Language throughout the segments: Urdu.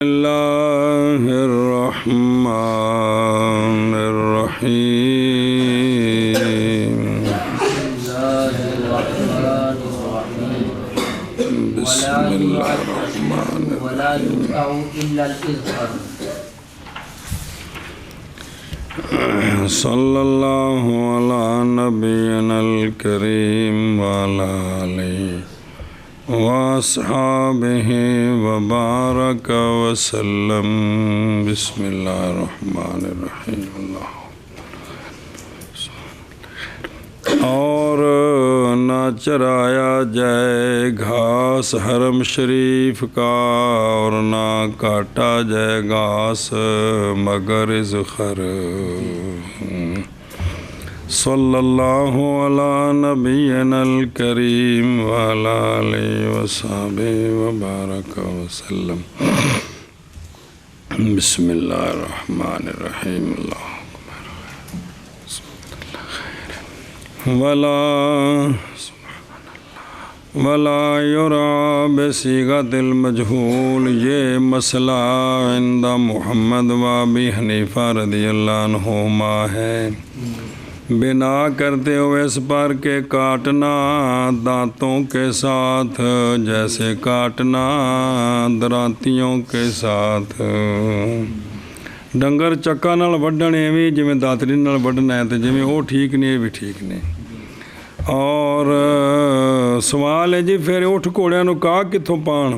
اللہ الرحمن الرحیم بسم اللہ الرحمن الرحیم صلی اللہ علی نبینا الکریم وعلی آلہ واصحابہ وبارک وسلم بسم اللہ الرحمن الرحیم اور نہ چرایا جائے گھاس حرم شریف کا اور نہ کاٹا جائے گھاس مگر اذخر صلی اللہ علی نبینا الکریم وعلی آلہ وصحبہ وبارک وسلم بسم اللہ الرحمن الرحیم ولا یرا بصیغۃ المجہول، یہ مسئلہ عند محمد و ابی حنیفہ رضی اللہ عنہما ہے، بنا کرتے ہوئے اس پر کہ کاٹنا دانتوں کے ساتھ جیسے کاٹنا درانتیوں کے ساتھ، ڈنگر چکا نال وڈن ایویں جویں داتری نال وڈنا ہے تے جویں وہ ٹھیک نہیں بھی ٹھیک نہیں۔ اور سوال ہے جی پھر اٹھ گھوڑیاں نو کہا کتوں پان،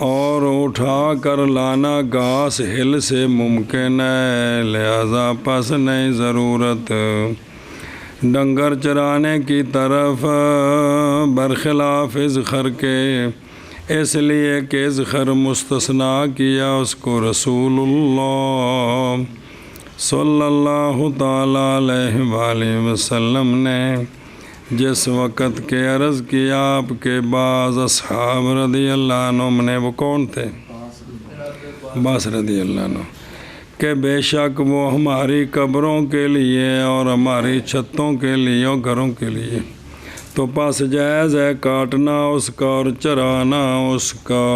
اور اٹھا کر لانا گھاس ہل سے ممکن ہے، لہذا پس نہیں ضرورت ڈنگر چرانے کی طرف برخلاف اذخر کے، اس لیے کہ اذخر مستثنیٰ کیا اس کو رسول اللہ صلی اللہ تعالیٰ علیہ وآلہ وسلم نے، جس وقت کے عرض کیا آپ کے بعض اصحاب رضی اللہ عنہم نے، وہ کون تھے؟ عباس رضی اللہ عنہ، کہ بے شک وہ ہماری قبروں کے لیے اور ہماری چھتوں کے لیے اور گھروں کے لیے، تو پس جائز ہے کاٹنا اس کا اور چرانا اس کا۔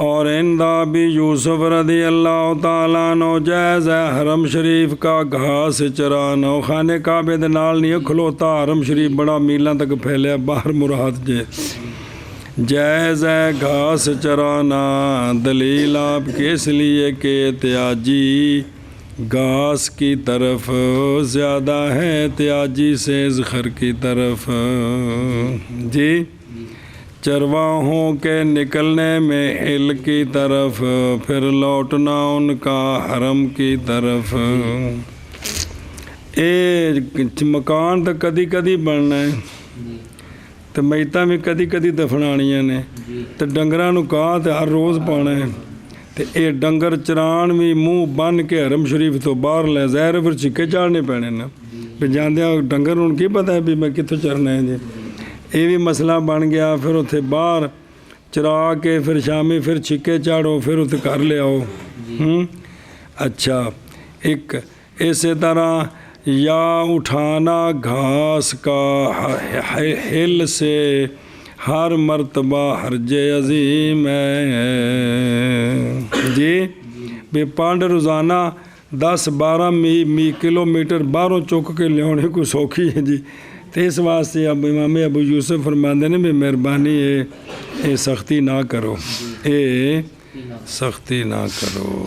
اور اندہ بھی یوسف رضی اللہ تعالیٰ عنہ جائز ہے حرم شریف کا گھاس چرانا، خانے کعبے دے نال نہیں کھلوتا، حرم شریف بڑا میلاں تک پھیلیا باہر مراد جے، جائز ہے گھاس چرانا، دلیل آپ کے اس لیے کہ احتیاجی گھاس کی طرف زیادہ ہے احتیاجی سے اذخر کی طرف، جی چرواہوں کے نکلنے میں ہل کی طرف، پھر لوٹنا ان کا حرم کی طرف۔ اے مکان تو کدی کدی بننا ہے تو میتاں بھی کدی کدی دفنانیاں نے، تو ڈنگراں نو کہا تو ہر روز پانا ہے، تو اے ڈنگر چران بھی منہ بن کے حرم شریف تو باہر لے، ظاہر پھر چھکے چاڑنے پینے نا، پھر جاندیا ڈنگر ان کی پتہ ہے بھی میں کتوں چرنا ہے جی، یہ بھی مسئلہ بن گیا۔ پھر اتنے باہر چرا کے پھر شامی پھر چھکے چاڑو، پھر اتنے کر لے آؤ۔ اچھا، ایک اسی طرح یا اٹھانا گھاس کا ہل سے ہر مرتبہ حرج عظیم ہے، جی بے پانڈ روزانہ 10-12 کلومیٹر باہروں چک کے لیانے کو سوکھی ہے جی، تو اس واسطے اب امام ابو یوسف فرماندے نے بھی مہربانی اے سختی نہ کرو، اے سختی نہ کرو۔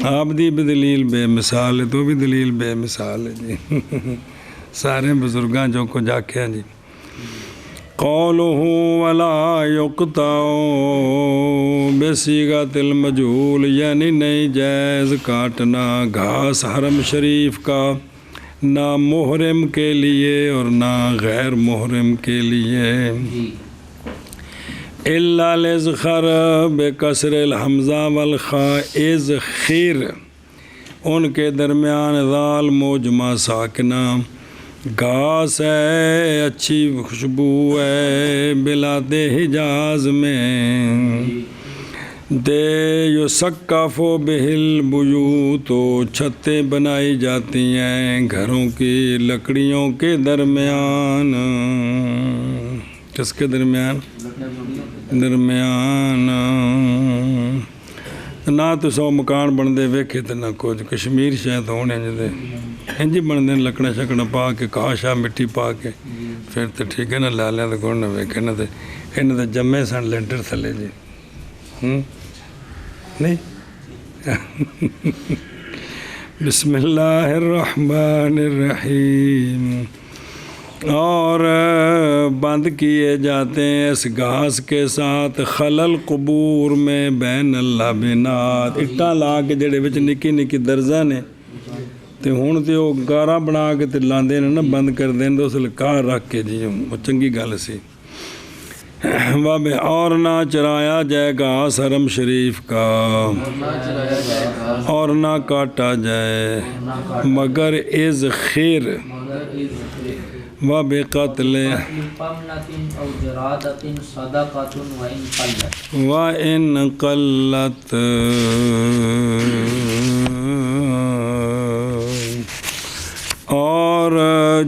آپ دی بھی دلیل بے مثال ہے، تو بھی دلیل بے مثال ہے جی، سارے بزرگاں جو کو جاکھے ہیں جی۔ قولہ ولا یقطع بصیغۃ المجہول، یعنی نہیں جائز کاٹنا گھاس حرم شریف کا، نہ محرم کے لیے اور نہ غیر محرم کے لیے، الا الاذخر بکسر الحمزہ والخاء، اذخر ان کے درمیان ذال موجمہ ساکنہ، گھاس ہے اچھی خوشبو ہے بلاد حجاز میں، دے یسقف بہل بیوت، تو چھتیں بنائی جاتی ہیں گھروں کی لکڑیوں کے درمیان، کس کے درمیان؟ ਦਰਮਿਆਨ ਨਾ ਤਾਂ 100 ਮਕਾਨ ਬਣਦੇ ਵੇਖੇ ਤੇ ਨਾ ਕੁਝ। ਕਸ਼ਮੀਰ ਸ਼ਾਇਦ ਹੋਣੇ ਜਿਹਦੇ ਇੰਝ ਹੀ ਬਣਦੇ ਨੇ, ਲੱਕੜਾਂ ਛਕੜਾਂ ਪਾ ਕੇ ਘਾਹ ਸ਼ਾਹ ਮਿੱਟੀ ਪਾ ਕੇ, ਫਿਰ ਤਾਂ ਠੀਕ ਹੈ ਨਾ। ਲਾਲਿਆਂ ਦੇ ਗੁਣ ਨਾ ਵੇਖੇ ਨਾ, ਤੇ ਇਹਨਾਂ ਦੇ ਜੰਮੇ ਸਨ ਲੈਂਟਰ ਥੱਲੇ ਜੀ। نہیں بسم اللہ الرحمن الرحیم۔ اور بند کیے جاتے ہیں اس گھاس کے ساتھ خلل قبور میں بین اللبنات، اٹا لا کے جڑے وچ نکی نکی درزاں نے تے ہن تے او گارا بنا کے تے لاندے نے نا، بند کر دین تے اس لکار رکھ کے جی، وہ چنگی گل سی۔ اور نہ چرایا جائے گھاس حرم شریف کا، اور نہ کاٹا جائے مگر از خیر و بقتل و ان قلت، اور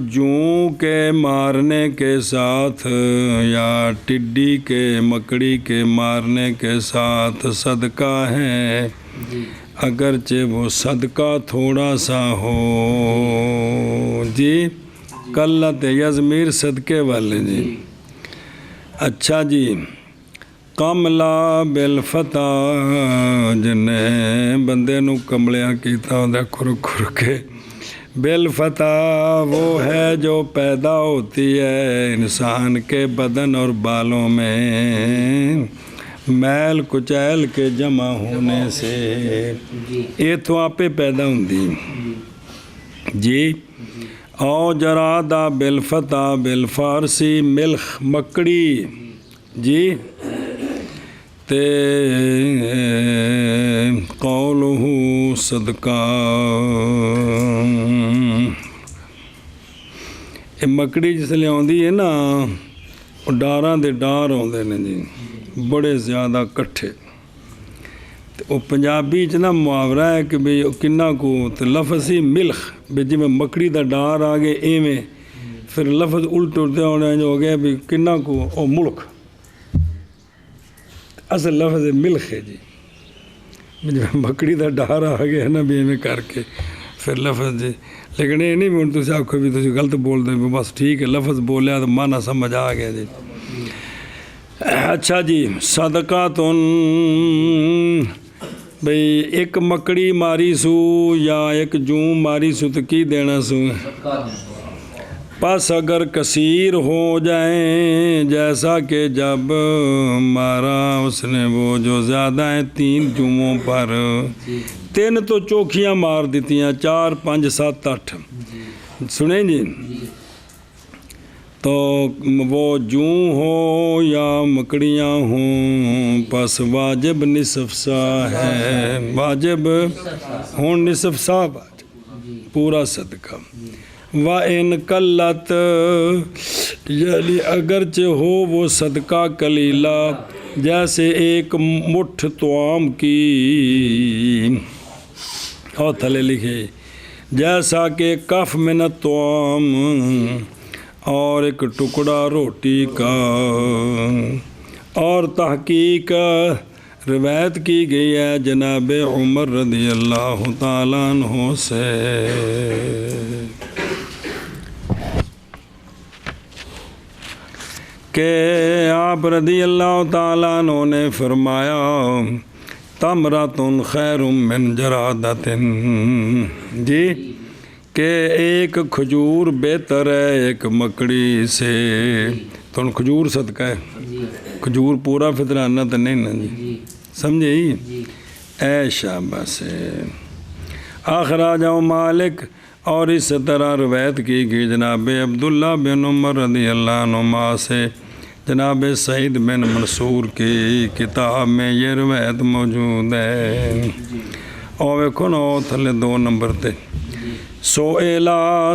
جوں کے مارنے کے ساتھ یا ٹڈی کے مکڑی کے مارنے کے ساتھ صدقہ ہے، اگرچہ وہ صدقہ تھوڑا سا ہو جی۔ قلت یزمیر صدقے والے جی۔ اچھا جی، کملا بالفتح، جن بندے نو کملیاں کیتا ہوندا کھر کھر کے، بالفتح وہ ہے جو پیدا ہوتی ہے انسان کے بدن اور بالوں میں میل کچیل کے جمع ہونے سے، یہ تو آپ پیدا ہوندی جی۔ او جرادہ بالفتح بالفارسی ملخ مکڑی جی، تے قولہ صدقہ، یہ مکڑی جس لئے آندی ہے نا، وہ ڈاراں دے ڈار آندے نے جی، بڑے زیادہ کٹھے۔ وہ پنجابی چ نا محاورہ ہے کہ بھئی کنہ کو لفظ ہی ملخ، بھی جی میں مکڑی دا ڈار آگے ایویں، پھر لفظ الٹ اٹھتے ہونے جو ہو گیا بھی کنہ کو او ملک، اصل لفظ ملخ ہے جی۔ مکڑی دا ڈار آگے ہے نا بھی ایویں کر کے پھر لفظ جی، لیکن یہ نہیں بھی ہوں تسی آکھو بھی تسی غلط بول دے، بس ٹھیک ہے لفظ بولیا تو معنی سمجھ آ گیا جی۔ اچھا جی، صدقاتن، بھئی ایک مکڑی ماری سو یا ایک جوں ماری سو تو کی دینا سو، پس اگر کثیر ہو جائیں، جیسا کہ جب مارا اس نے وہ جو زیادہ ہیں 3 جوؤں پر، 3 تو چوکھیاں مار دیتیاں، 4 5 7 8 سنیں جی، تو وہ جوں ہو یا مکڑیاں ہوں، پس واجب نصف سا ہے، واجب ہوں نصف سا پورا صدقہ۔ وَإِن قلت، یعنی اگرچہ ہو وہ صدقہ قلیلہ، جیسے ایک مٹھ طعام کی، اور تھلے لکھے جیسا کہ کف من الطعام، اور ایک ٹکڑا روٹی کا۔ اور تحقیق روایت کی گئی ہے جناب عمر رضی اللہ تعالیٰ عنہ سے کہ آپ رضی اللہ تعالیٰ عنہ نے فرمایا، تمرۃ خیر من جرادۃ، جی کہ ایک کھجور بہتر ہے ایک مکڑی سے۔ تو کھجور صدقہ ہے، کھجور پورا فطرانہ تو نہیں نا جی، سمجھے ہی اے شاباش۔ اخراجہ مالک، اور اس طرح روایت کی گئی جناب عبداللہ بن عمر رضی اللہ عنہما سے، جناب سعید بن منصور کی کتاب میں یہ روایت موجود ہے۔ اور ویکھو نا تھلے 2 نمبر تے،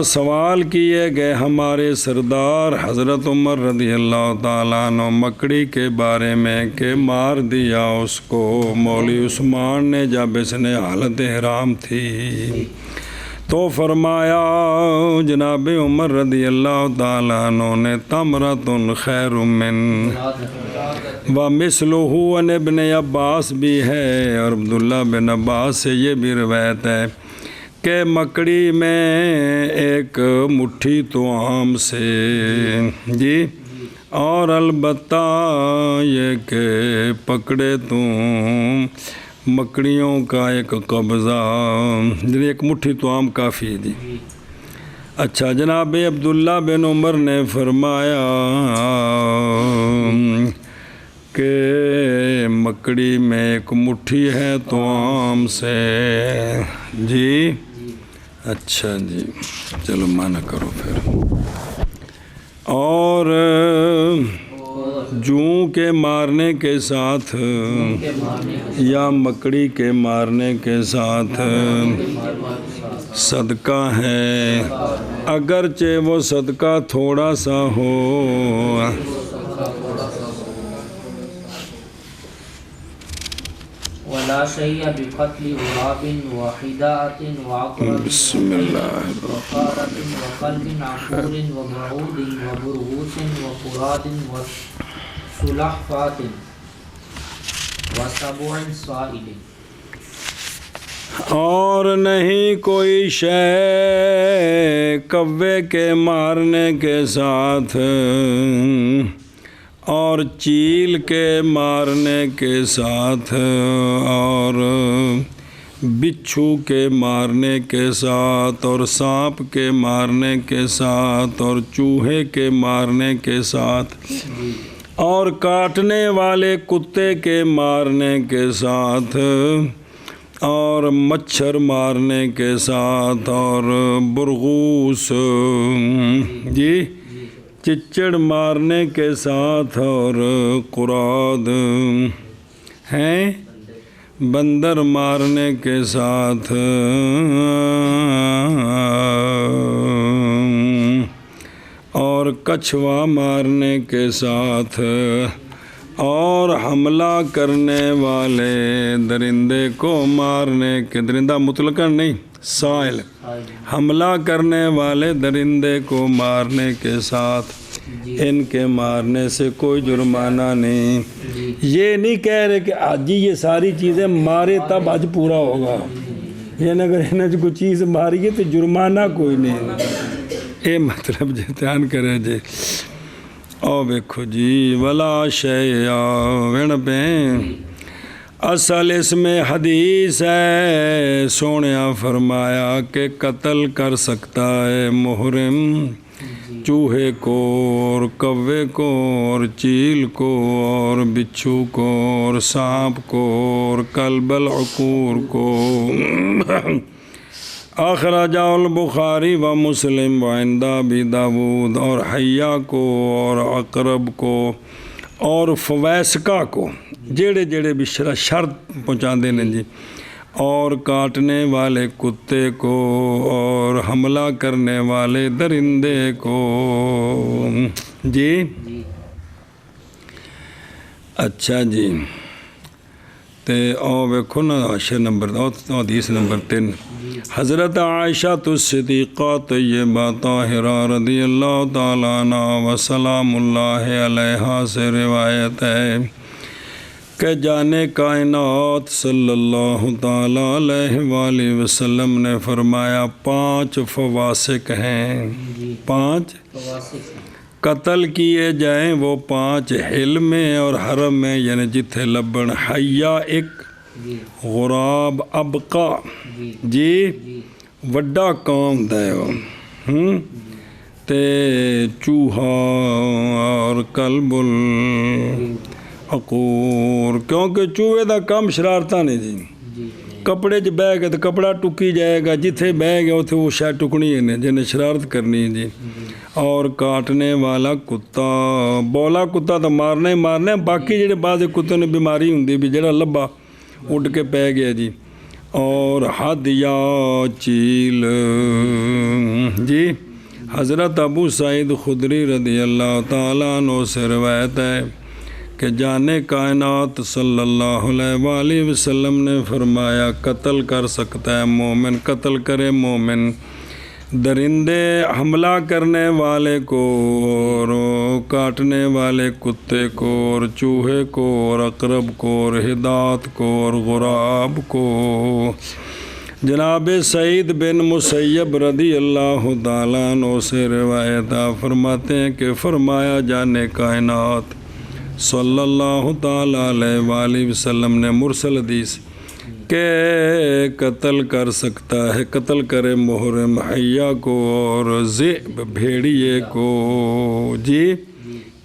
سوال کیے گئے ہمارے سردار حضرت عمر رضی اللہ تعالیٰ عنہ مکڑی کے بارے میں کہ مار دیا اس کو مولوی عثمان نے جب اس نے حالت احرام تھی، تو فرمایا جناب عمر رضی اللہ تعالیٰ عنہ نے تمرۃ خیر من ومثلہ عن ابن عباس بھی ہے، اور عبداللہ بن عباس سے یہ بھی روایت ہے کہ مکڑی میں ایک مٹھی طعام سے جی، اور البتہ یہ کہ پکڑے تو مکڑیوں کا ایک قبضہ، ایک مٹھی طعام کافی ہے جی۔ اچھا، جناب عبداللہ بن عمر نے فرمایا کہ مکڑی میں ایک مٹھی ہے طعام سے جی۔ اچھا جی، چلو مانا کرو پھر۔ اور جوں کے مارنے کے ساتھ یا مکڑی کے مارنے کے ساتھ صدقہ ہے، اگرچہ وہ صدقہ تھوڑا سا ہو۔ ولا شيء بقتل غراب وحداءة وعقرب بسم اللہ وفارة وقلب عقور وبعوض وبرغوث وفراد وسلحفاة وسبع صائل، اور نہیں کوئی شے کوے کے مارنے کے ساتھ اور چیل کے مارنے کے ساتھ اور بچھو کے مارنے کے ساتھ اور سانپ کے مارنے کے ساتھ اور چوہے کے مارنے کے ساتھ اور کاٹنے والے کتے کے مارنے کے ساتھ اور مچھر مارنے کے ساتھ اور برغوث جی چچڑ مارنے کے ساتھ اور قراد ہیں بندر مارنے کے ساتھ اور کچھوا مارنے کے ساتھ اور حملہ کرنے والے درندے کو مارنے کے، درندہ مطلقاً نہیں سائل، حملہ کرنے والے درندے کو مارنے کے ساتھ ان کے مارنے سے کوئی جرمانہ نہیں۔ یہ نہیں کہہ رہے کہ آج یہ ساری چیزیں مارے تب آج پورا ہوگا، یعنی اگر انہیں کوئی چیز ماری ہے تو جرمانہ کوئی نہیں، یہ مطلب جی دھیان کرے جی۔ او دیکھو جی ولا شیء وین پہ اصل اس میں حدیث ہے، سونیا فرمایا کہ قتل کر سکتا ہے محرم چوہے کو اور کوے کو اور چیل کو اور بچھو کو اور سانپ کو اور کلب العقور کو۔ اخرجہ البخاری و مسلم و عند ابی داود، اور حیا کو اور عقرب کو اور فویسقہ کو، جڑے جڑے بھی شرط پہنچا دینے جی، اور کاٹنے والے کتے کو اور حملہ کرنے والے درندے کو جی۔ اچھا جی، تے او ویکھو نا عاشر نمبر حدیث نمبر 3، حضرت عائشہ الصدیقہ طیبہ طاہرہ رضی اللہ تعالیٰ عنہ و سلام اللہ علیہا سے روایت ہے کہ جانے کائنات صلی اللہ تعالیٰ علیہ وآلہ وسلم نے فرمایا 5 فواسق ہیں، 5 قتل کیے جائیں وہ 5 حل میں اور حرم میں، یعنی جتھے لبن، حیا ایک، غراب ابقا جی وڈا کام دے تے چوہا اور کلب العقور، کیونکہ چوہے دا کام شرارتاں نے جی، کپڑے چ بہ گئے تو کپڑا ٹکی جائے گا، جتھے بہ گیا اتنے وہ شاید ٹکنی ہے جنہیں شرارت کرنی ہے جی۔ اور کاٹنے والا کتا، بولا کتا تو مارنا ہی مارنا ہے، باقی جڑے بعض کتے نے بیماری ہوندی بھی جڑا لبا اٹھ کے پہ گیا جی۔ اور حد یا چیل جی، حضرت ابو سعید خدری رضی اللہ تعالیٰ عنہ سے روایت ہے کہ جانے کائنات صلی اللہ علیہ وآلہ وسلم نے فرمایا قتل کر سکتا ہے مومن، قتل کرے مومن درندے حملہ کرنے والے کو اور کاٹنے والے کتے کو اور چوہے کو اور عقرب کو اور ہدات کو اور غراب کو۔ جناب سعید بن مسیب رضی اللہ تعالیٰ عنہ سے روایت فرماتے ہیں کہ فرمایا جانے کائنات صلی اللہ تعالیٰ علیہ وآلہ وسلم نے مرسل حدیث کہ قتل کر سکتا ہے، قتل کرے محرم حیا کو اور ذئب بھیڑیے کو، جی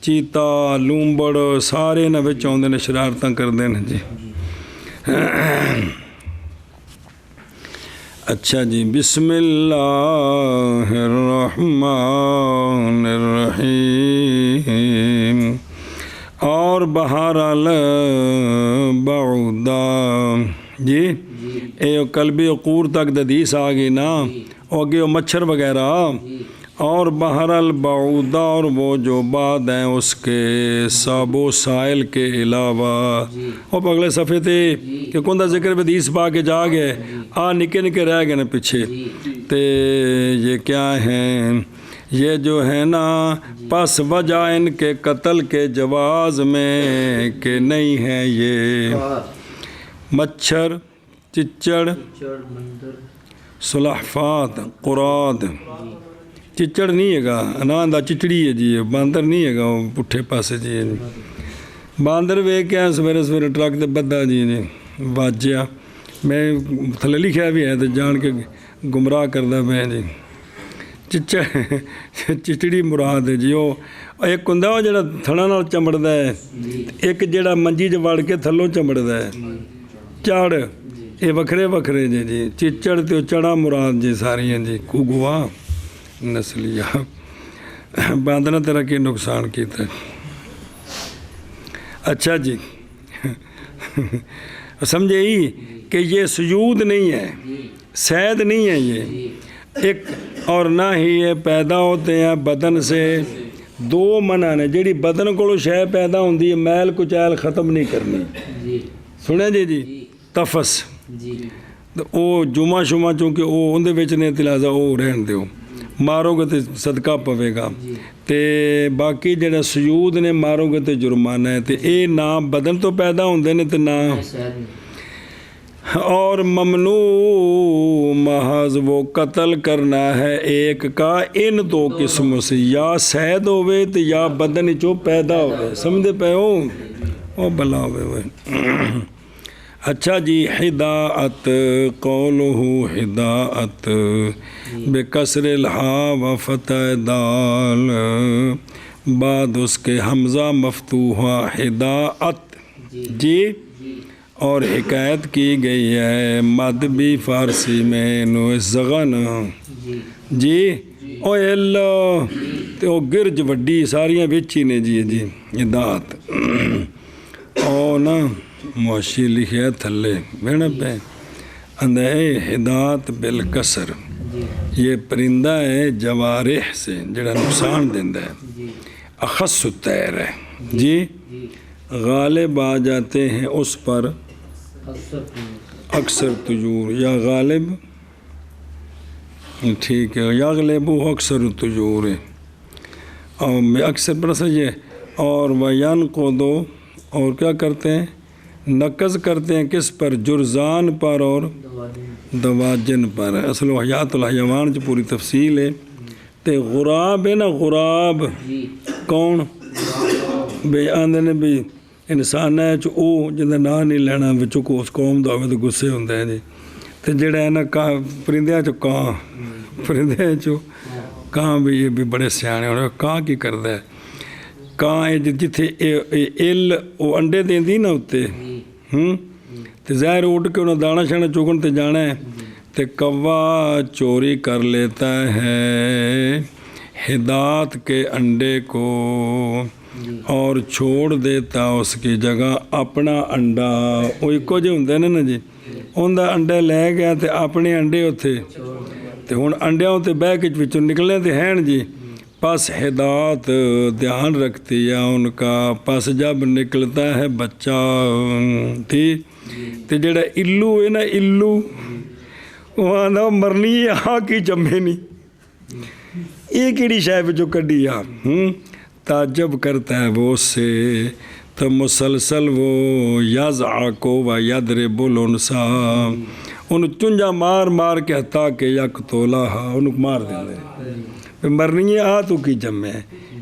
چیتا لومبڑ سارے نہ وچ آؤندے نے شرارتاں کردے نے جی۔ اچھا جی، بسم اللہ الرحمن الرحیم۔ اور بہرحال بعودا جی اے قلبی عقور تک حدیث آ گئی نا، اگے مچھر وغیرہ، اور بہرحال بعودا اور وہ جو بعد ہیں اس کے ساب و سائل کے علاوہ۔ اور اگلے صفحے تھے کہ کون دا ذکر حدیث پا کے جا گئے، نکے نکے رہ گئے نا پیچھے، تے یہ کیا ہیں، یہ جو ہے نا پس وجہ ان کے قتل کے جواز میں کہ نہیں ہے یہ مچھر، چچڑ، سلحفات، قراد۔ چچڑ نہیں ہے گا، انان دا چچڑی ہے جی، باندر نہیں ہے گا وہ پٹھے پاسے جی۔ باندر وے کیا سویرے سویرے ٹرک دے بدھا جی واجیا، میں تھلے لکھیا بھی ہے تو جان کے گمراہ کردہ میں جی۔ چچڑی مراد ہے جی، وہ ایک ہوں وہ جڑا تھڑا نال چمڑدا ہے، ایک جڑا منجی چ وڑ کے تھلوں چمڑدا ہے، چڑ، یہ وکھرے وکھرے جی جی، چچڑ تے چڑا مراد جی ساری ہیں جی، کوگوا نسلیہ باندرہ طرح کی نقصان کیتا ہے۔ اچھا جی سمجھے ہی کہ یہ سجود نہیں ہے، سید نہیں ہے یہ ایک، اور نہ ہی یہ پیدا ہوتے ہیں بدن سے۔ دو منع نے، جیڑی بدن کو شے پیدا ہوندی ہے میل کچیل ختم نہیں کرنی، سنے جی جی تفس او جمعہ شمعہ چونکہ او اندے وچ نے تلازہ او رہن دیو، مارو گے تے صدقہ پوے گا، تے باقی جڑا سجود نے مارو گے تے جرمانہ ہے، تے اے نہ بدن تو پیدا ہوندے نے تے نہ۔ اور ممنوع محض وہ قتل کرنا ہے ایک کا ان دو قسموں سے، یا سید ہوئے تے یا بدن چو پیدا ہوئے، سمجھے پہ ہو او بلا ہوئے۔ اچھا جی، ہدایت قولہ ہدایت بکسر الہا و فتح دال، بعد اس کے حمزہ مفتوحہ ہدایت جی، اور حکایت کی گئی ہے مد بھی فارسی میں نو زغن جی، او اللہ تے او گرج وڈی ساریاں وچی نے جی جی ہدایت، او نا معاشی لکھیا تھلے بہنا پہ اندھے ہدایت بالکسر، یہ پرندہ ہے جوارح سے جڑا نقصان دیندہ ہے، اخص الطیر ہے جی، غالب آ جاتے ہیں اس پر اکثر طیور، یا غالب ٹھیک ہے، یغلب اکثر الطیور ہے، اور میں اکثر پر اصل یہ، اور وینقض اور کیا کرتے ہیں، نقض کرتے ہیں کس پر، جرزان پر اور دواجن پر، اصل حیات الحیوان جو پوری تفصیل ہے۔ تے غراب ہے نا، غراب کون بے آندے نے بھی انسان ہے جو او جنہیں نا نہیں لینا بچوں کو اس قوم دا ہوئے تو غصے ہوندے ہیں جی، تے جڑا ہے نا پرندیاں چو کان، پرندیاں چو کان بھی یہ بھی بڑے سیانے ہونے، کان کی کردہ ہے، کان جتھے ایل او انڈے دیں دی نا ہوتے تے ظاہر اٹھ کے انہیں دانا شانا چکن تے جانا ہے، تے کوا چوری کر لیتا ہے ہدایت کے انڈے کو اور چھوڑ دیتا اس کی جگہ اپنا انڈا، وہ ایک جو ہوندے نا جی، ان دا انڈے لے گیا تے اپنے انڈے ہوتے تے ہن انڈیاں ہوتے بہ کے وچوں نکلنے تے ہیں جی، پس ہدایت دھیان رکھتی ہے ان کا، پس جب نکلتا ہے بچہ ٹھیک تے جڑا الو ہے نا الو وہ آندا مرنی آ کی جمے نہیں، یہ کیڑی شے وچوں کڈی آ تعجب کرتا ہے وہ اس سے، تو مسلسل وہ یزعق و یضرب الانسا انہوں چنجا مار مار کے حتیٰ کہ یک تولا انہوں مار دیں مرنی آ تو کی جمے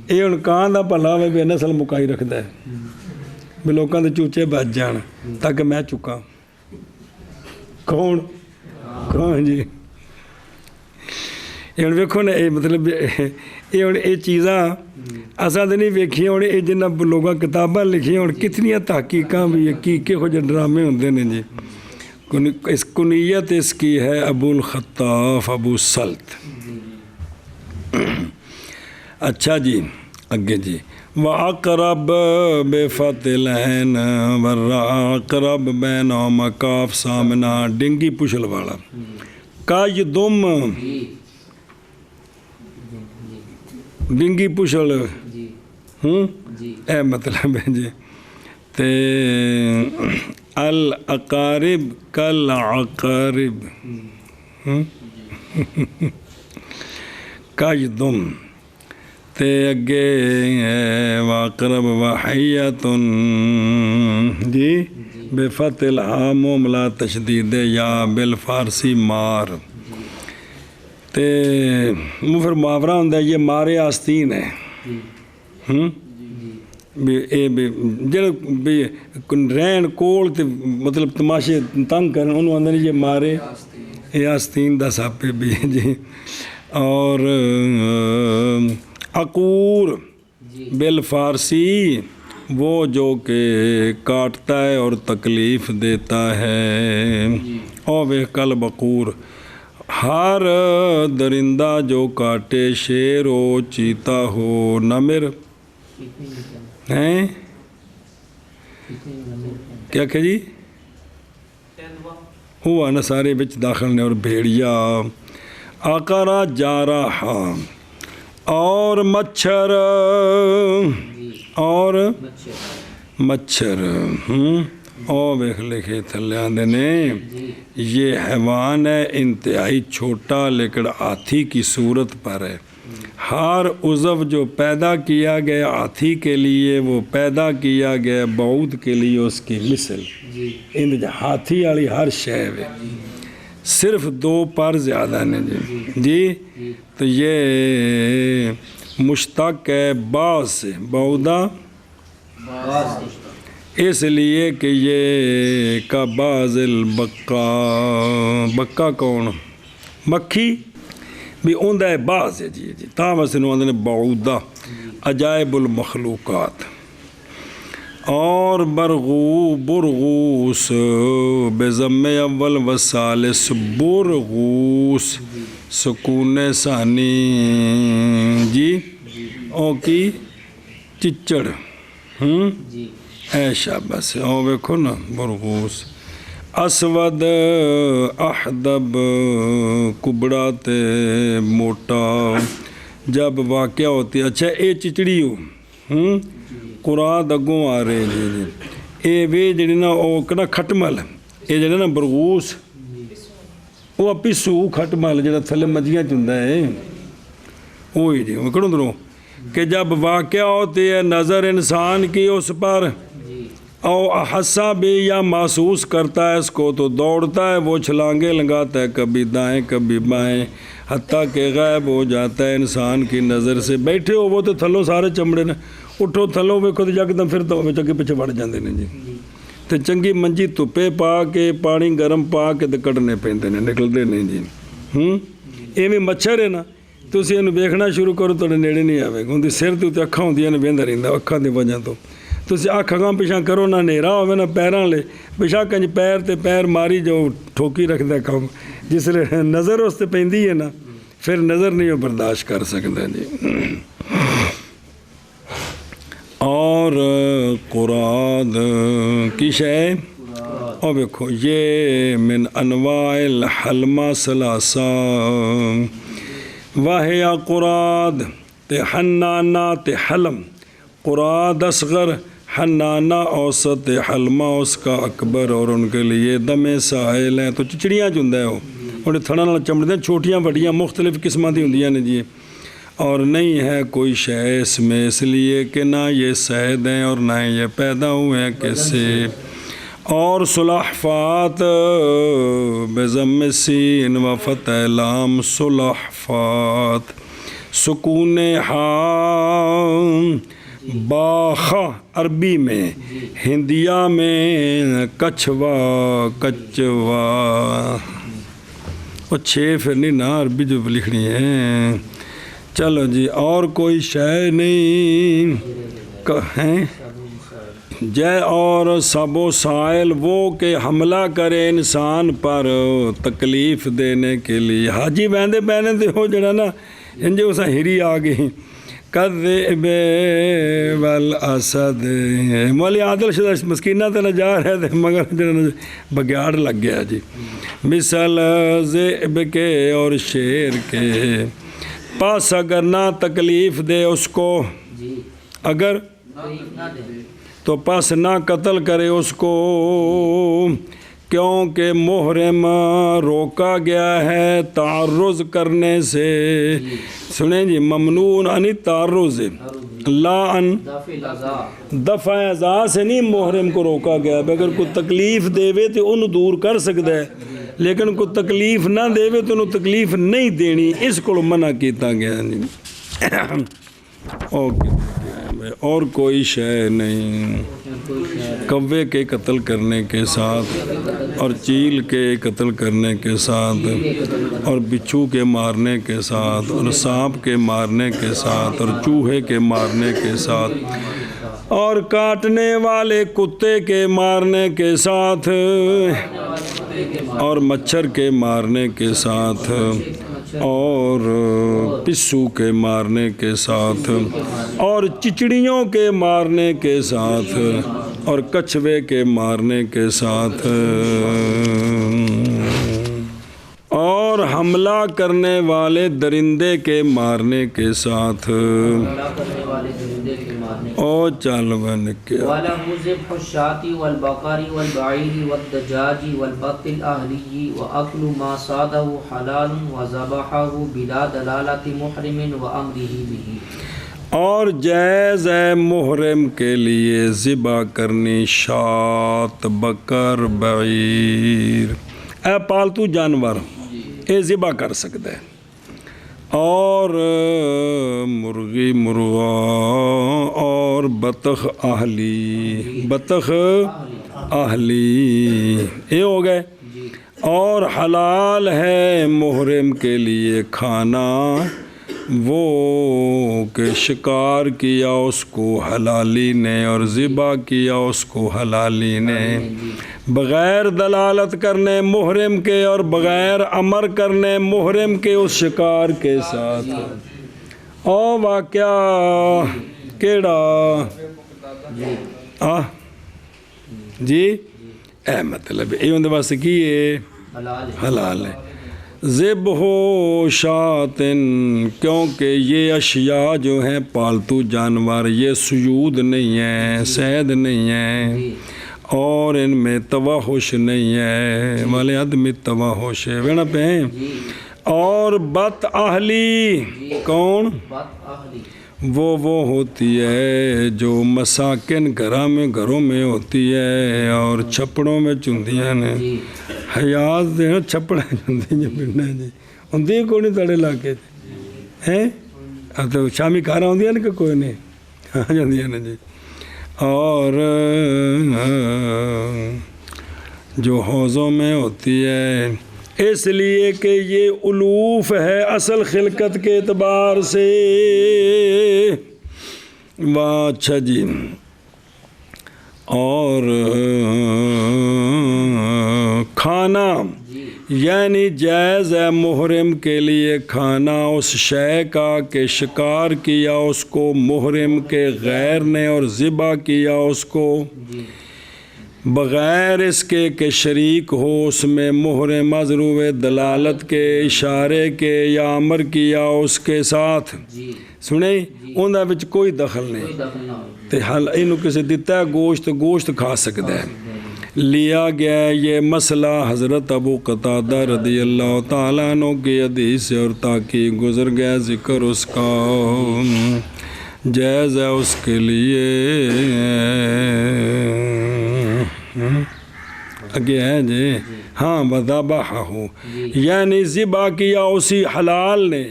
یہ ان کان دا پلا میں بے نسل مکائی رکھتا ہے بھی لوکاں دے چوچے بچ جان تاکہ میں چکا کون جی یہ ویکھو نا یہ مطلب یہ چیزاں اساں تے نہیں ویکھیاں ہن یہ جنہ لوگاں کتاباں لکھیاں ہن کتنیاں تحقیقاں بھی کی کہو جے ڈرامے ہوندے نے جی اس کنیت اس کی ہے ابو الخطاف ابو سلط اچھا جی اگے جی وَأَقْرَبْ بِفَتِّ الْعَيْنِ وَالْأَقْرَبْ بَيْنَهُمَا کاف سامنا ڈنگی پشل والا قَيْدُمْ ڈنگی پشل اے مطلب ہے جی تے الاقارب کالعقارب قَيْدُمْ تے اگے واقرب وحیتن جی بفتح الحام ملا تشدید یا بالفارسی مار تے پھر محاورہ ہوندہ ہے یہ مارے آستین ہے جڑے رین کول تے مطلب تماشے تنگ کرن انہوں اندر یہ مارے یہ آستین دا ساپے بھی جی اور عقور بالفارسی وہ جو کہ کاٹتا ہے اور تکلیف دیتا ہے اور وہ قلب عقور ہر درندہ جو کاٹے شیر ہو چیتا ہو نمر ہیں کیا کہ جی ہوا نا سارے بچ داخل نے اور بھیڑیا آقارا جارہا اور مچھر اور مچھر اور بیخ لکھے تھلیاں دینے یہ حیوان ہے انتہائی چھوٹا لیکن ہاتھی کی صورت پر ہے ہر عضو جو پیدا کیا گیا ہاتھی کے لیے وہ پیدا کیا گیا بعود کے لیے اس کی مثل ان ہاتھی والی ہر شے ہے صرف دو پر زیادہ نے جی تو یہ مشتق ہے باز سے بعودہ اس لیے کہ یہ کا باز البقا بکا کون مکھی بھی اوندہ ہے باز ہے جی تاہم اسنو اندھنے بعودہ عجائب المخلوقات اور برغوس بضم اول وثالث برغوس سکون ثانی جی او کی چچڑ اے شاباس او بیکھو نا برغوس اسود احدب کبڑا تے موٹا جب واقعہ ہوتی ہے اچھا اے چچڑی ہو قرآن اگوں آ رہے جی اے وے جڑی نا او کنا کھٹمل اے جڑا نا برغوس وہ اپی سو کھٹمل جڑا تھلے مجھیاں چندہ ہے وہی جی وہ کڑوں دروں کہ جب واقعہ ہوتی ہے نظر انسان کی اس پر او احسا بھی یا محسوس کرتا ہے اس کو تو دوڑتا ہے وہ چھلانگیں لگاتا ہے کبھی دائیں کبھی بائیں حتیٰ کہ غائب ہو جاتا ہے انسان کی نظر سے بیٹھے ہو وہ تو تھلوں سارے چمڑے نے اٹھو تھلوں ویکھو تو جاکدم پھر تو چکے پیچھے بڑھ جاندے نے جی تے چنگی منجی تپے پا کے پانی گرم پا کے تے کڈنے پیندے نے نکلدے نہیں جی ایویں مچھر ہے نا تسی اینو ویکھنا شروع کرو تواڈے نیڑے نہیں آوے گا اندی سر تے تے اکھاں ہوندیاں نے ویندا رہندا اکھاں دی وجہ تو تسی اکھ اگاں پیچھے کرو نہ نیرا ہوے نہ پیراں لے پیچھے کنج پیر تے پیر ماری جو ٹھوکی رکھدا کام جس لے نظر اس تے پیندی ہے نا پھر نظر نہیں برداشت کر سکدا جی اور قرآن کی شے اور دیکھو یہ من انواع الحلمہ ثلاثہ واہ قرآن تے حنانہ تے حلم، قراد اصغر، حنانہ اوسط، حلمہ اس کا اکبر، اور ان کے لیے دم ساحل ہیں۔ تو چچڑیاں جو ہے وہ انہیں تھڑا نال چمڑتے ہیں، چھوٹیاں بڑیاں مختلف قسمیں دی ہوندیاں نے جی، اور نہیں ہے کوئی شے اس میں، اس لیے کہ نہ یہ صید ہیں اور نہ یہ پیدا ہوئے ہیں کس سے۔ اور سلحفات بضم سین و فتح لام، سلحفات، سکون ہاں باخا عربی میں، ہندیہ میں کچھوا، کچوا، وہ 6 پھر نہیں نا عربی جو لکھنی ہے۔ چلو جی، اور کوئی شے نہیں ہیں جے، اور سب و سائل وہ کہ حملہ کرے انسان پر تکلیف دینے کے لیے۔ حاجی بہندے بہنے دے ہو جڑا نا انجے اسا ہری آ گئی، کذب والاسد، مولی عادل شدہ مسکینہ تے نہ جا رہے تھے مگر جڑا بگیاڑ لگ گیا جی۔ مثل ذئب کے اور شیر کے، پاس اگر نہ تکلیف دے اس کو، اگر تو پس نہ قتل کرے اس کو، کیونکہ محرم روکا گیا ہے تعرض کرنے سے۔ سنیں جی، ممنون عن تعرض، لا ان دفع ازا سے نہیں محرم کو روکا گیا۔ اگر کوئی تکلیف دے وے تو انہوں دور کر سکتا ہے، لیکن کوئی تکلیف نہ دے وے تو انہوں تکلیف نہیں دینی، اس کو منع کیتا گیا۔ اوکے، اور کوئی شے نہیں کوے کے قتل کرنے کے ساتھ، اور چیل کے قتل کرنے کے ساتھ، اور بچھو کے مارنے کے ساتھ، اور سانپ کے مارنے کے ساتھ، اور چوہے کے مارنے کے ساتھ، اور کاٹنے والے کتے کے مارنے کے ساتھ، اور مچھر کے مارنے کے ساتھ، اور پسو کے مارنے کے ساتھ، اور چچڑیوں کے مارنے کے ساتھ، اور کچھوے کے مارنے کے ساتھ، اور حملہ کرنے والے درندے کے مارنے کے ساتھ، او چل بن کے وَلَهُ ذِبْحُ الشَّاةِ وَالْبَقَرِ وَالْبَعِيرِ وَالدَّجَاجِ وَالْبَطِّ الْأَهْلِيِّ وَأَكْلُ مَا صَادَهُ حَلَالٌ وَذَبَحَهُ بِلَا دَلَالَةِ مُحْرِمٍ وَأَمْرِهِ بِهِ، اور جائز ہے محرم کے لیے ذبح کرنی شات، بکر، بعیر، اے پالتو جانور اے ذبح کر سکتا ہے، اور مرغی، مرغا، اور بطخ اہلی، بطخ اہلی، یہ ہو گئے۔ اور حلال ہے محرم کے لیے کھانا وہ کہ شکار کیا اس کو حلالی نے، اور ذبح کیا اس کو حلالی نے، بغیر دلالت کرنے محرم کے اور بغیر امر کرنے محرم کے اس شکار کے ساتھ۔ او واقعہ کیڑا جی، اے مطلب یہ اندر واسطے کی ہے حلال ہے۔ ذبح شاتن، کیونکہ یہ اشیاء جو ہیں پالتو جانور یہ سجود نہیں ہیں، صید نہیں ہیں، اور ان میں توحش نہیں ہے، والے آدمی توحش ہے وینا پہ ہیں۔ اور بت اہلی، کون؟ وہ ہوتی ہے جو مساکن گھروں میں ہوتی ہے، اور چھپڑوں میں چندیاں نے حیات دے چھپڑا چندی جو پنڈا جی ہوندی کوئی نہیں تڑے علاقے ہیں، اب تو شامی کھارا ہوندی ہے نا کہ کوئی نہیں ہاں جاندی ہے نا جی۔ اور جو حوضوں میں ہوتی ہے، اس لیے کہ یہ الوف ہے اصل خلقت کے اعتبار سے۔ اچھا جی، اور کھانا یعنی جائز ہے محرم کے لیے کھانا اس شے کا کہ شکار کیا اس کو محرم کے غیر نے، اور ذبح کیا اس کو بغیر اس کے کہ شریک ہو اس میں محرم، ضرور دلالت کے، اشارے کے، یا امر کیا اس کے ساتھ ਸੁਣੇ ਉਹਦਾ ਵਿੱਚ ਕੋਈ ਦਖਲ ਨਹੀਂ ਤੇ ਹਲ ਇਹਨੂੰ ਕਿਸੇ ਦਿੱਤਾ ਗੋਸ਼ਤ ਖਾ ਸਕਦਾ ਹੈ لیا گیا یہ مسئلہ حضرت ابو قتادہ رضی اللہ تعالیٰ عنہ کی حدیث سے اور تاکہ گزر گیا ذکر اس کا جائز ہے اس کے لیے آگے ہے جی ہاں وذبحہ یعنی ذبح کیا اسی حلال نے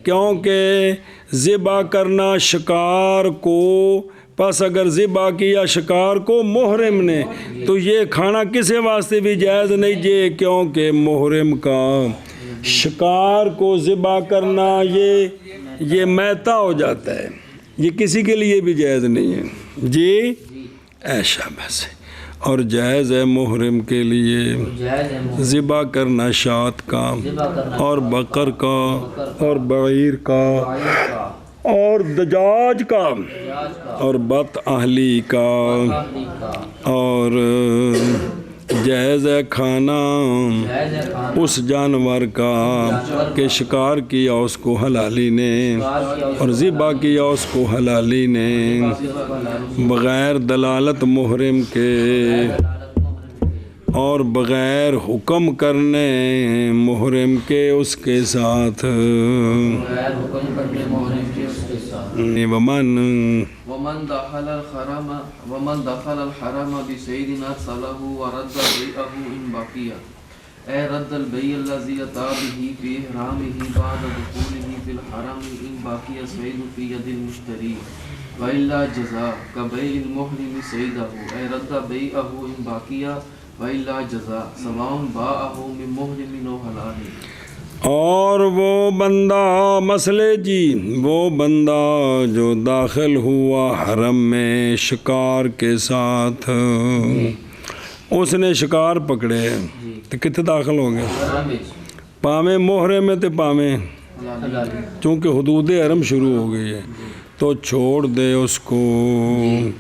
کیونکہ ذبح کرنا شکار کو پس اگر ذبح کیا شکار کو محرم نے تو یہ کھانا کسی واسطے بھی جائز نہیں جے کیونکہ محرم کا شکار کو ذبح کرنا یہ میتا ہو جاتا ہے یہ کسی کے لیے بھی جائز نہیں ہے جی ایشا بس اور جائز ہے محرم کے لیے ذبح کرنا شات کا اور بقر کا اور بعیر کا اور دجاج کا اور بت اہلی کا اور جائز ہے کھانا اس جانور کا کہ شکار کیا اس کو حلالی نے اور ذبح کیا اس کو حلالی نے بغیر دلالت محرم کے اور بغیر حکم کرنے محرم کے اس کے ساتھ ومن دخل الحرم بصيد أرسله ورد بيعه إن بقي أي رد البيع الذي أتى به في إحرامه بعد دخوله في الحرم إن بقي صيد في يد المشتري وإلا جزاء كبيع المحرم صيده أي رد بيعه إن بقي وإلا جزاء سواء باعه من محرم أو حلال اور وہ بندہ مسئلے جی وہ بندہ جو داخل ہوا حرم میں شکار کے ساتھ اس نے شکار پکڑے تو کتنے داخل ہو گئے پامے محرم میں تو پامے چونکہ حدود حرم شروع ہو گئی ہے تو چھوڑ دے اس کو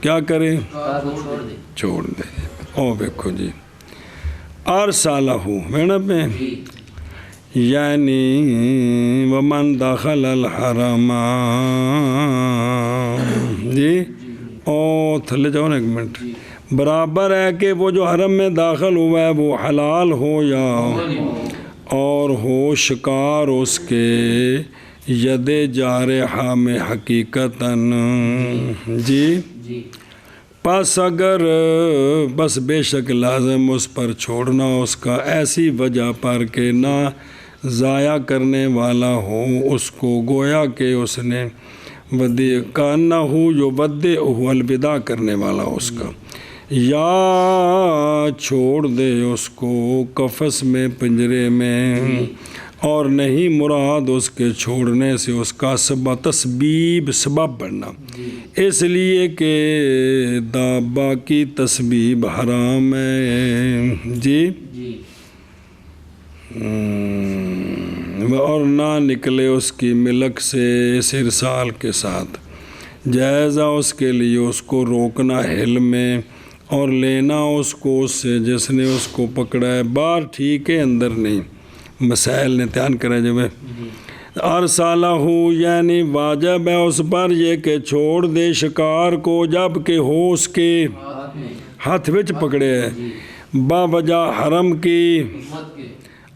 کیا کرے چھوڑ دے او دیکھو جی ارسالہ میڈ پہ یعنی ومن دخل الحرم جی او تھلے جاؤ نا ایک منٹ برابر ہے کہ وہ جو حرم میں داخل ہوا ہے وہ حلال ہو یا اور ہو شکار اس کے ید جارحہ میں حقیقتاً جی پس اگر بس بے شک لازم اس پر چھوڑنا اس کا ایسی وجہ پر کہ نہ ضائع کرنے والا ہو اس کو گویا کہ اس نے ودی کا نہ ہو جو ودے الوداع کرنے والا اس کا یا چھوڑ دے اس کو قفس میں پنجرے میں اور نہیں مراد اس کے چھوڑنے سے اس کا سبب بننا اس لیے کہ دابا کی تسبیب حرام ہے جی اور نہ نکلے اس کی ملک سے اس ارسال کے ساتھ جائزہ اس کے لیے اس کو روکنا حل میں اور لینا اس کو اس سے جس نے اس کو پکڑا ہے باہر ٹھیک ہے اندر نہیں مسائل نے دھیان کرے جب ارسالہ یعنی واجب ہے اس پر یہ کہ چھوڑ دے شکار کو جب کہ ہو اس کے ہاتھ وچ پکڑے ہے با وجہ حرم کی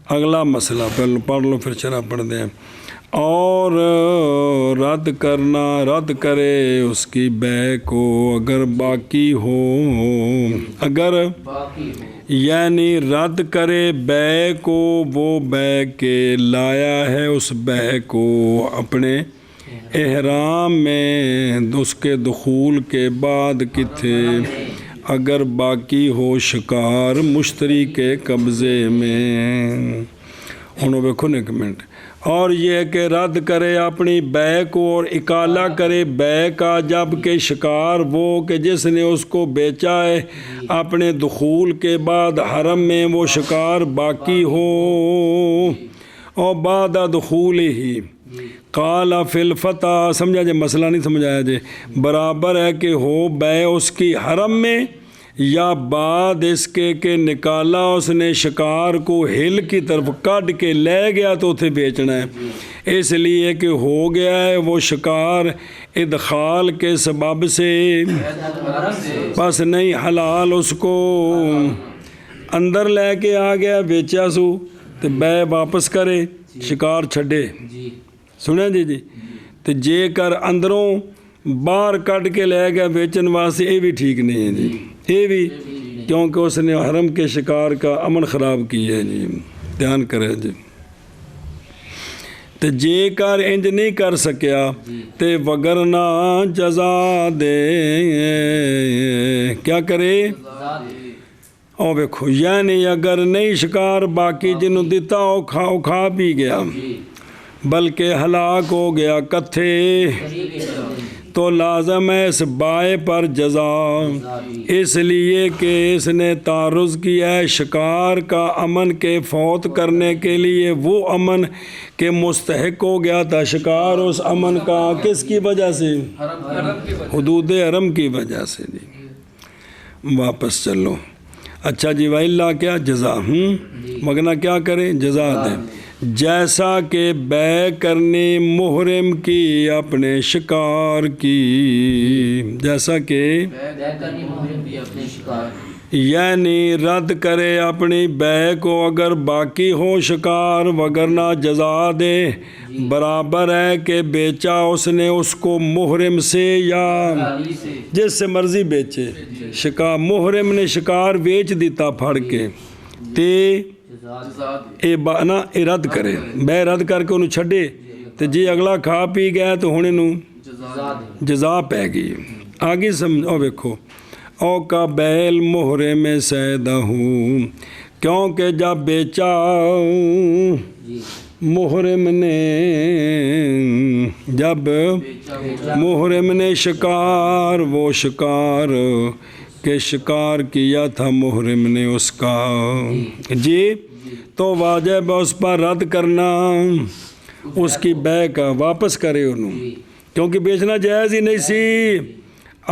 اگلا مسئلہ پڑھ لو پھر شرح پڑھ دیں اور رد کرے اس کی بے کو اگر باقی ہو اگر یعنی رد کرے بے کو وہ بے کے لایا ہے اس بے کو اپنے احرام میں اس کے دخول کے بعد کتھے اگر باقی ہو شکار مشتری کے قبضے میں انہوں دیکھو ایک منٹ اور یہ کہ رد کرے اپنی بے کو اور اکالا کرے بے کا جب کہ شکار وہ کہ جس نے اس کو بیچا ہے اپنے دخول کے بعد حرم میں وہ شکار باقی ہو اور بعد دخول ہی قال فی الفتح سمجھا جے مسئلہ نہیں سمجھایا جے برابر ہے کہ ہو بے اس کی حرم میں یا بعد اس کے کہ نکالا اس نے شکار کو ہل کی طرف کٹ کے لے گیا تو اسے بیچنا ہے، اس لیے کہ ہو گیا ہے وہ شکار ادخال کے سبب سے، بس نہیں حلال اس کو اندر لے کے آ گیا بیچا سو تو بے واپس کرے شکار چھڈے، سنیں جی تو جے کر اندروں باہر کٹ کے لے گیا بیچن واسطے یہ بھی ٹھیک نہیں ہے جی، یہ بھی کیونکہ اس نے حرم کے شکار کا امن خراب کیا ہے جی، دھیان کرے جی۔ تو جے کر انج نہیں کر سکیا تے وگرنا جزا دے، کیا کرے؟ او ویکھو، یعنی اگر نہیں شکار باقی جنہوں دیتا او کھا پی گیا بلکہ ہلاک ہو گیا کتھے، تو لازم ہے اس بائے پر جزا، اس لیے کہ اس نے تعرض کیا ہے شکار کا امن کے فوت کرنے کے لیے، وہ امن کے مستحق ہو گیا تھا شکار اس امن کا، کس کی وجہ سے؟ حدود حرم کی وجہ سے جی۔ واپس چلو، اچھا جی، وَإِلَّا کیا جزا، مگنا کیا کرے؟ جزا دے، جیسا کہ بے کرنی محرم کی اپنے شکار کی، جیسا کہ یعنی رد کرے اپنی بے کو اگر باقی ہو شکار، وگرنہ جزا دے، برابر ہے کہ بیچا اس نے اس کو محرم سے یا جس سے مرضی بیچے، شکار محرم نے شکار بیچ دیتا پھڑ کے تے اے رد کرے، بے رد کر کے انہوں چھڑے تو جی اگلا کھا پی گیا تو ہوں انہوں جزا پہ گئی۔ آگے سمجھو ویکھو، او کا بیل محرم سیدہ ہوں، کیونکہ جب بیچا محرم نے، جب محرم نے شکار، وہ شکار کہ شکار کیا تھا محرم نے اس کا جی، تو واجب ہے اس پر رد کرنا اس کی بے کا، واپس کرے انہوں، کیونکہ بیچنا جائز ہی نہیں سی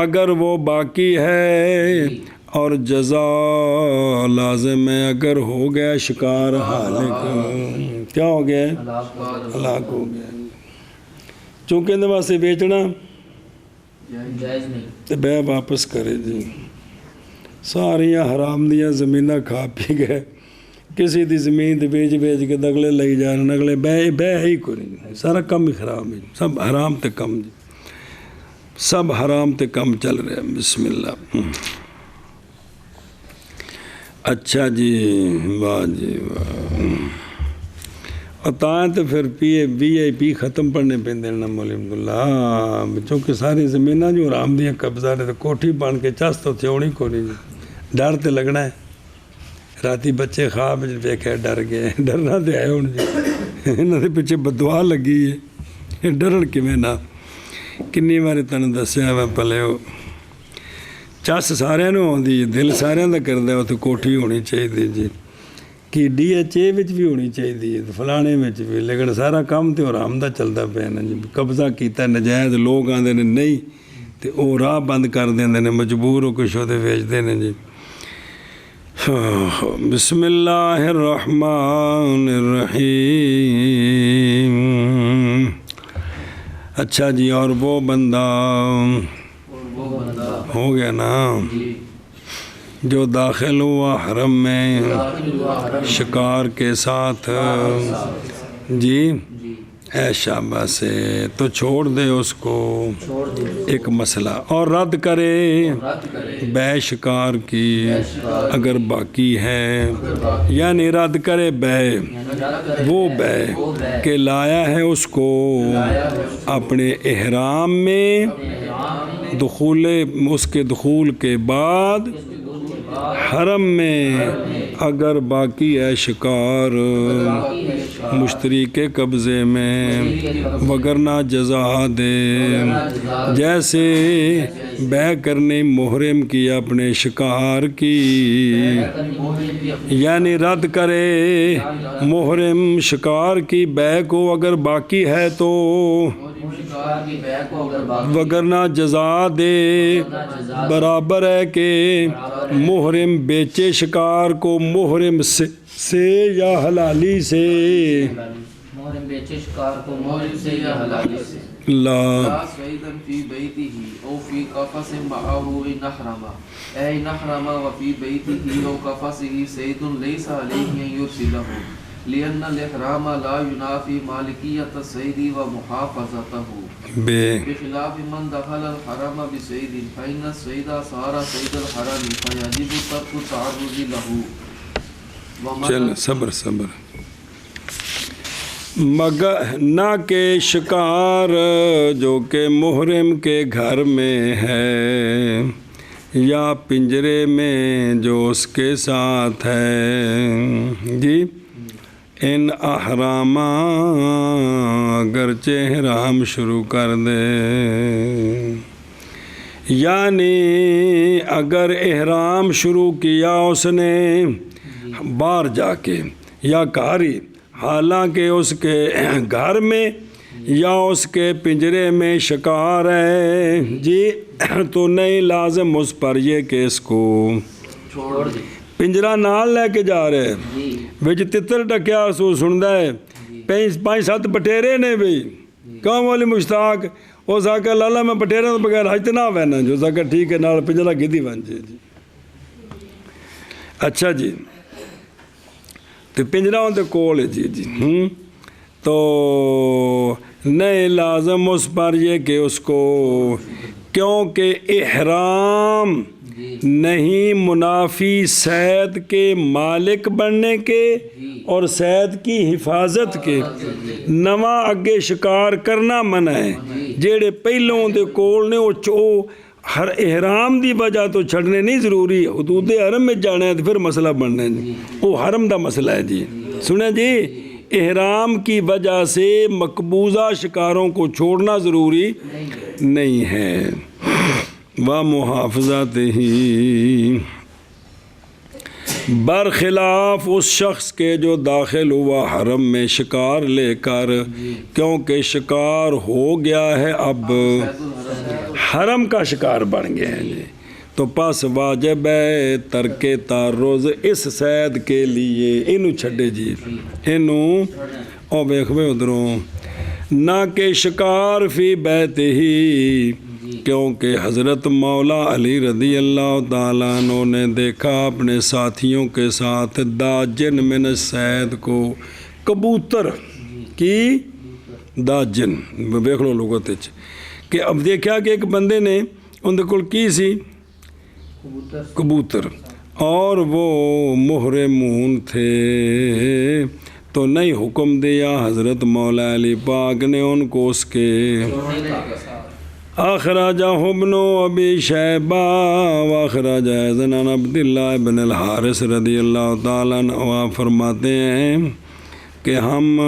اگر وہ باقی ہے، اور جزا لازم ہے اگر ہو گیا شکار ہالک، کیا ہو گیا؟ ہلاک ہو گیا، چونکہ اندر واسطے بیچنا جائز نہیں، تو بے واپس کرے جی۔ ساریاں حرام دیا زمینہ کھا پی گئے، کسی دی زمین تے بیچ کے دگلے لئی جان، اگلے بے ہی کو نہیں، سارا کم ہی خراب ہے، سب حرام تے کم جی، سب حرام تے کم چل رہے ہیں۔ بسم اللہ۔ اچھا جی، واہ جی واہ، عطائیں تو پھر وی آئی پی ختم پڑھنے پہ دینا مولی عبداللہ، چونکہ ساری زمینہ جو حرام دیا قبضہ نے تو کوٹھی بان کے چس تو تھیونی کو نہیں جی، ڈر تے لگنا ہے، راتی بچے خواب ویکھے ڈر گئے، ڈرنا تے آئے ہوں جی، انہوں نے پیچھے بدعا لگی ہے، ڈرن کیویں نہ، کنی باری تنوں دسیا میں پلے ہو، چس سارے آتی، دل سارے کا کرتا اتنے کوٹھی ہونی چاہیے جی، کہ ڈی ایچ اے بھی ہونی چاہیے، فلانے بھی، لیکن سارا کام تو حرام دا چلتا پیا نا جی، قبضہ کیتا نجائز، لوگ آتے ہیں نہیں تو وہ راہ بند کر دیں نے، مجبور ہو کچھ وہ ویچتے ہیں جی۔ بسم اللہ الرحمن الرحیم۔ اچھا جی، اور وہ بندہ ہو گیا نا جو داخل ہوا حرم میں شکار کے ساتھ جی، اے شابہ سے تو چھوڑ دے اس کو، ایک مسئلہ، اور رد کرے بے شکار کی اگر باقی ہے، یعنی رد کرے بے، وہ بے کہ لایا ہے اس کو اپنے احرام میں، دخول اس کے دخول کے بعد حرم میں اگر باقی ہے شکار مشتری کے قبضے میں، وگرنہ جزا دے، جیسے بے کرنے محرم کی اپنے شکار کی، یعنی رد کرے محرم شکار کی بے کو اگر باقی ہے تو، وگرنہ جزا دے، برابر ہے کہ محرم بیچے شکار کو محرم سے یا حلالی سے محرم بیچے شکار کو محرم سے یا حلالی سے لا لا صيدا في بيته أو في قفص معه إن أحرم أي نحرم وفي بيته أو قفصه صيد ليس عليه أن يرسله لأن الإحرام لا ينافي مالكية الصيد ومحافظته بخلاف من دخل الحرم بصيد فإن الصيد صار صيد الحرم فيجب ترك التعرض له چل صبر صبر مگر نہ کہ شکار جو کہ محرم کے گھر میں ہے یا پنجرے میں جو اس کے ساتھ ہے جی ان احرام اگرچہ احرام شروع کر دے یعنی اگر احرام شروع کیا اس نے باہر جا کے یا کاری حالانکہ اس کے گھر میں یا اس کے پنجرے میں شکار ہے جی تو نہیں لازم اس پر یہ کہ اس کو چھوڑ دی پنجرا نال لے کے جا رہے بچ تتر ڈکیا سو سندا ہے پانچ سات بٹیرے نے بھی کام والی مشتاق وہ ساکا لالا میں بٹیرے تو بغیر حج نہ وینا جو ساکا ٹھیک ہے نال پنجرا گدی بن جی اچھا جی تو پنجرا ان دے کول ہے جی تو نہیں لازم اس پر یہ کہ اس کو کیونکہ احرام نہیں منافی صید کے مالک بننے کے اور صید کی حفاظت کے نواں اگے شکار کرنا منع ہے جیڑے پہلوں دے کول نے وہ ہر احرام دی وجہ تو چھڑنے نہیں ضروری حدود حرم میں جانا ہے تو پھر مسئلہ بننا ہے جی وہ حرم دا مسئلہ ہے جی سنیں جی احرام کی وجہ سے مقبوضہ شکاروں کو چھوڑنا ضروری نہیں ہے ومحافظت ہی برخلاف اس شخص کے جو داخل ہوا حرم میں شکار لے کر کیونکہ شکار ہو گیا ہے اب حرم کا شکار بن گیا ہے جی تو پس واجب ہے ترک تعرض اس صید کے لیے انہوں چھڑے جی انہوں او بیخوے ادھروں نہ کہ شکار فی بیت ہی کیونکہ حضرت مولا علی رضی اللہ تعالیٰ عنہ نے دیکھا اپنے ساتھیوں کے ساتھ داجن من الصید کو کبوتر کی داجن دیکھ لو لغت کہ اب دیکھا کہ ایک بندے نے ان دے کول کی سی کبوتر اور وہ محرمون تھے تو نہیں حکم دیا حضرت مولا علی پاک نے ان کو اس کے اخرجہ ابن ابی شیبہ واخرج ایضاً عن عبداللہ بن الحارث رضی اللہ تعالیٰ عنہ فرماتے ہیں کہ ہم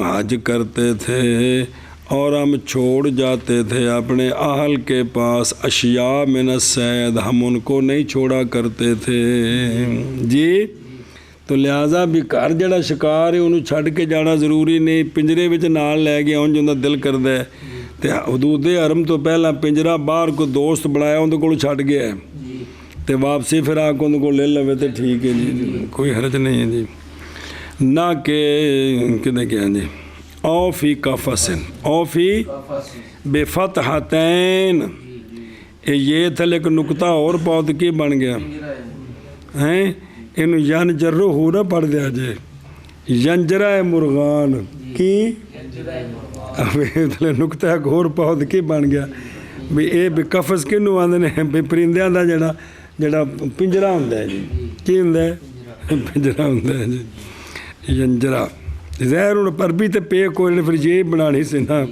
حج کرتے تھے اور ہم چھوڑ جاتے تھے اپنے اہل کے پاس اشیاء من الصید ہم ان کو نہیں چھوڑا کرتے تھے جی تو لہٰذا بھی گھر جڑا شکار ہے انہوں چھڑ کے جانا ضروری نہیں پنجرے وچ نال لے گیا ان جنہ دل کردہ ہے تے حدود حرم تو پہلا پنجرا باہر کو دوست بڑھایا ان کو چھڑ گیا ہے تے واپسی پھر آ کو ان کو لے لوے تے ٹھیک ہے جی کوئی حرج نہیں ہے جی نہ کہ کدے کیا جی او فی قفص او فی بفتحتین یہ تھا لیکن نکتہ اور بہت کی بن گیا ہیں انہوں ینجرہ ہو نہ پڑھ دیا جے ینجرہ مرغان کی نکتہ ایک اور بہت کی بن گیا بھی اے بھی قفص کنوں آندے نے بھی پرندیاں دا جڑا پنجرہ ہوندا ہے جی کی ہوندا ہے پنجرہ ہوندا ہے جی ینجرہ ظاہر ان پر بھی تے پے کوئی نے پھر یہ بنانی سے نا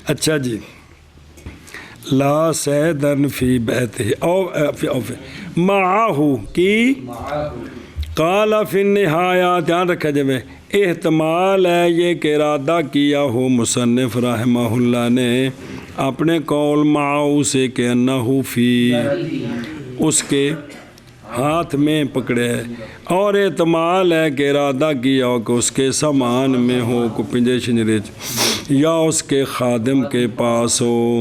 اچھا جی لا سیدن فی بیت او معاہو کی قال فی النہایا دھیان رکھا جب احتمال ہے یہ کہ ارادہ کیا ہو مصنف رحمہ اللہ نے اپنے قول معاہو سے کہ انہو فی اس کے ہاتھ میں پکڑے اور احتمال ہے کہ ارادہ کیا ہو کہ اس کے سامان میں ہو کو پنجے شنجرے یا اس کے خادم کے پاس ہو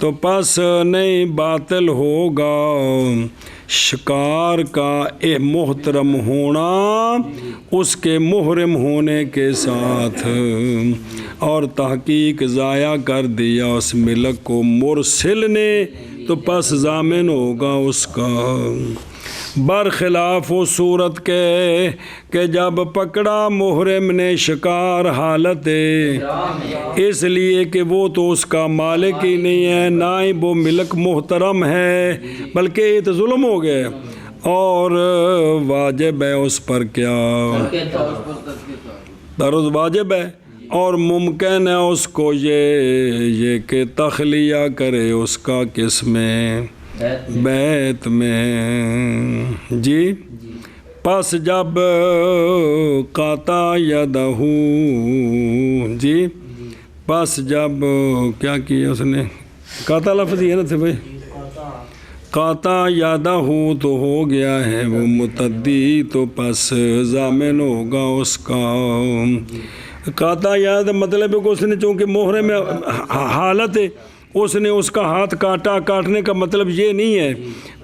تو پس نہیں باطل ہوگا شکار کا محترم ہونا اس کے محرم ہونے کے ساتھ، اور تحقیق ضائع کر دیا اس ملک کو مرسل نے تو پس ضامن ہوگا اس کا، برخلاف و صورت کے کہ جب پکڑا محرم نے شکار حالت اس لیے کہ وہ تو اس کا مالک ہی نہیں ہے، نہ ہی وہ ملک محترم ہے، بلکہ یہ تو ظلم ہو گئے، اور واجب ہے اس پر کیا درست واجب ہے، اور ممکن ہے اس کو یہ کہ تخلیہ کرے اس کا کس میں بیت میں جی، پس جب قاطع یدہ جی، پس جب کیا کیا اس نے، قاطع لفظ یہ نا تھے بھائی، قاطع یدہ تو ہو گیا ہے وہ متعدی، تو پس ضامن ہوگا اس کا، قاطع یاد مطلب ہے کہ اس نے چونکہ محرم حالت ہے اس نے اس کا ہاتھ کاٹا، کاٹنے کا مطلب یہ نہیں ہے،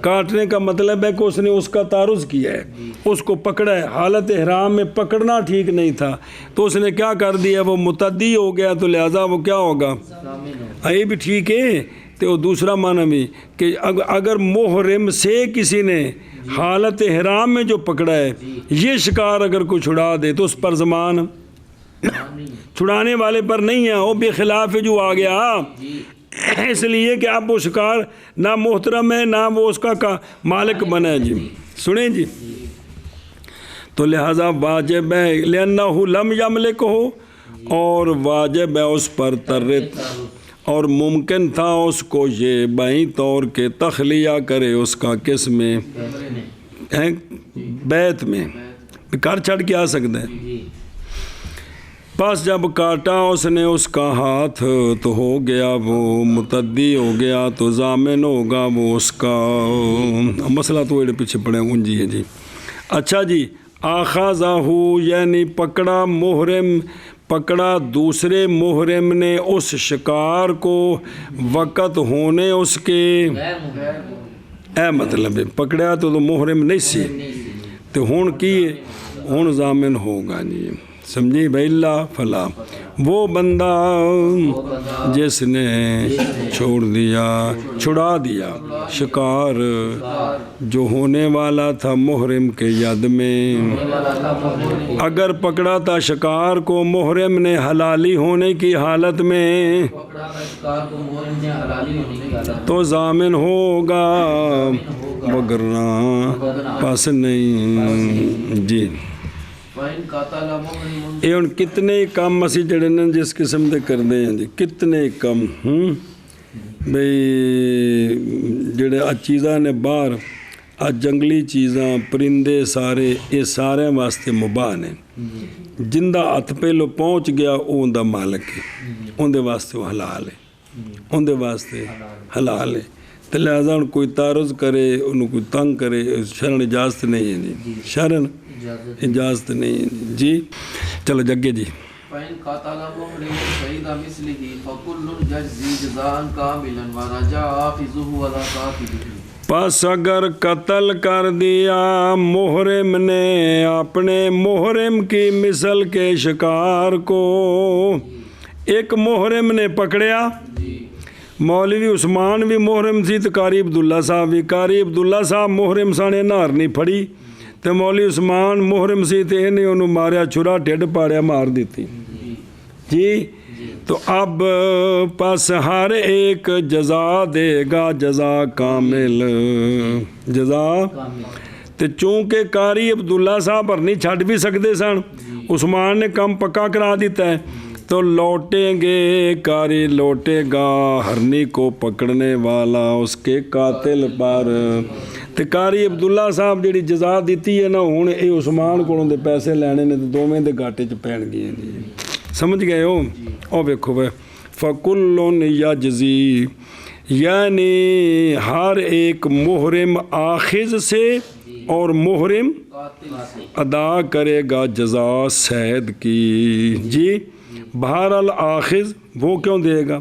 کاٹنے کا مطلب ہے کہ اس نے اس کا تعرض کیا ہے، اس کو پکڑا ہے، حالت احرام میں پکڑنا ٹھیک نہیں تھا تو اس نے کیا کر دیا، وہ متعدی ہو گیا، تو لہذا وہ کیا ہوگا، یہ بھی ٹھیک ہے۔ تو دوسرا معنی بھی کہ اگر محرم سے کسی نے حالت احرام میں جو پکڑا ہے یہ شکار اگر کوئی چھڑا دے تو اس پر زمان چھڑانے والے پر نہیں ہے، وہ بے خلاف جو آ گیا، اس لیے کہ اب وہ شکار نہ محترم ہے نہ وہ اس کا مالک بنا ہے جی، سنیں جی، تو لہذا واجب ہے لِأَنَّهُ لَمْ يَمْلِكْهُ، اور واجب ہے اس پر ترت، اور ممکن تھا اس کو یہ بائیں طور کے تخلیہ کرے اس کا کس میں بیت میں، گھر چھڑ کے آ سکتے ہیں، پس جب کاٹا اس نے اس کا ہاتھ تو ہو گیا وہ متعدی ہو گیا، تو ضامن ہوگا وہ اس کا، مسئلہ تو ایڈے پیچھے پڑے گنجی ہے جی۔ اچھا جی، آخذہ یعنی پکڑا محرم، پکڑا دوسرے محرم نے اس شکار کو وقت ہونے اس کے مطلب ہے پکڑا تو محرم نہیں سی تو ہون کی ہون ضامن ہوگا جی، سمجھی بھائی، اللہ فلا وہ بندہ جس نے چھڑا دیا شکار جو ہونے والا تھا محرم کے ید میں، اگر پکڑا تھا شکار کو محرم نے حلالی ہونے کی حالت میں تو ضامن ہوگا، وگرنہ پس نہیں جی۔ یہ ہوں کتنے کم اسی جڑے نے جس قسم دے کر دے ہیں جی، کتنے کم بھئی جڑے چیزاں نے باہر جنگلی چیزاں پرندے سارے یہ سارے واسطے مباح نے، جندہ ہاتھ پہلو پہنچ گیا اون دا مالک ہے، اون دے واسطے وہ حلال ہے، اون دے واسطے حلال ہے، تو لہذا کوئی تعرض کرے انہوں کوئی تنگ کرے شرن اجازت نہیں ہے جی، شرن اجازت نہیں جی۔ چلو جگے جی، فَإِنْ قَتَلَ مُحْرِمٌ شَهِيدَ مِثْلِهِ فَكُلٌّ يَجْزِي جَزَاءً كَامِلًا وَرَجَعَ حَافِظُهُ وَلَا قَاتِلُهُ، پس اگر قتل کر دیا محرم نے اپنے محرم کی مثل کے شکار کو، ایک محرم نے پکڑیا، مولوی عثمان بھی محرم سی تو قاری عبداللہ صاحب بھی، قاری عبداللہ صاحب محرم سانے نار نہیں پھڑی تو مولوی عثمان محرم سی تے انہیں انہوں ماریا چھرا ٹھڈ پاڑیا مار دیتی جی، تو اب پس ہر ایک جزا دے گا، جزا کامل، جزا تے چونکہ قاری عبداللہ صاحب پر نہیں چھٹ بھی سکتے سن، عثمان نے کم پکا کرا دیتا ہے تو لوٹیں گے، قاری لوٹے گا ہرنی کو پکڑنے والا اس کے قاتل پر، تو قاری عبداللہ صاحب جڑی جزا دیتی ہے نا ہوں یہ عثمان کو دے پیسے لینے نے تو دوویں دے گھاٹے چ پین گئے جی، سمجھ گئے ہو؟ او ویکھو بھائی، فَكُلٌّ يَجْزِي یعنی ہر ایک محرم آخذ سے اور محرم ادا کرے گا جزا صید کی جی، بہرحال آخذ وہ کیوں دے گا،